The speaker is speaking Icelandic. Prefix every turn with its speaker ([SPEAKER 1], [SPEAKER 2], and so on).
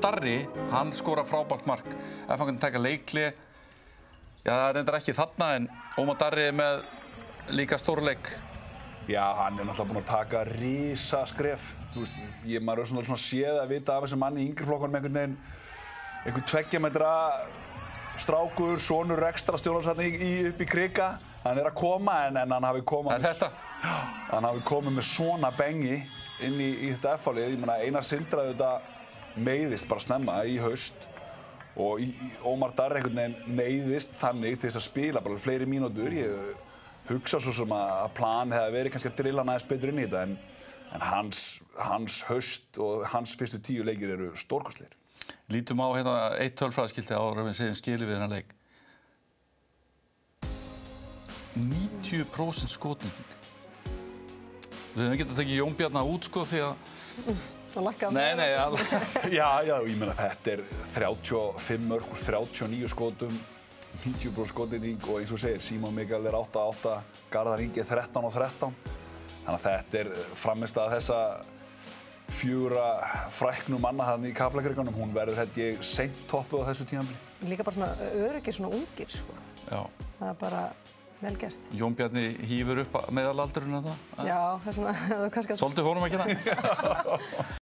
[SPEAKER 1] Darri, hann skorar frábært mark. Ef hann kan taka leikli, já, það er reyndar ekki þarna, en Ómar Darri er með líka stórleik.
[SPEAKER 2] Já, hann er náttúrulega búinn að taka risaskref. Þú veist, maður er svona séð að vita af þessum manni í yngri flokkunum einhvern 2 metra strákur, sonur rekstrarstjórans upp í krika. Hann er að koma, en hann hafi komið
[SPEAKER 1] Er þetta?
[SPEAKER 2] Hann hafi komið með svona bengi inn í þetta F-lið. Ég meina, Einar Sindri þetta meiðist bara snemma í haust og Ómar Darri einhvern veginn neyðist þannig til þess að spila bara fleiri mínútur. Ég hugsa svo sem að planið hefði verið kannski að drilla aðeins betur inn í þetta, en hans haust og hans fyrstu 10 leikir eru stórkostlegir.
[SPEAKER 1] Lítum á hérna eitt tölfræðiskilti áður en við segjum skilið við þennan leik. 90% skotnýting. Við höfum getað tekið Jón Bjarna út sko því að...
[SPEAKER 3] Það lakkaði.
[SPEAKER 1] Nei.
[SPEAKER 2] Já, ég meina þetta er 35 mörk úr 39 skotum, 90% skotnýting og eins og segir, Símon Mikael er 8-8, Garðar Ingi er 13-13. Þannig að þetta er frammistaða þessa 4 fræknu manna þarna í Kaplakrikkanum. Hún verður held ég seint toppuð á þessu tímabili.
[SPEAKER 3] Líka bara svona öruggir, svona ungir sko.
[SPEAKER 1] Já.
[SPEAKER 3] Það er bara vel gert.
[SPEAKER 1] Jón Bjarni hífur upp meðalaldurinn að það.
[SPEAKER 3] Já, það er svona, kannski...
[SPEAKER 1] Svolítið honum ekki það.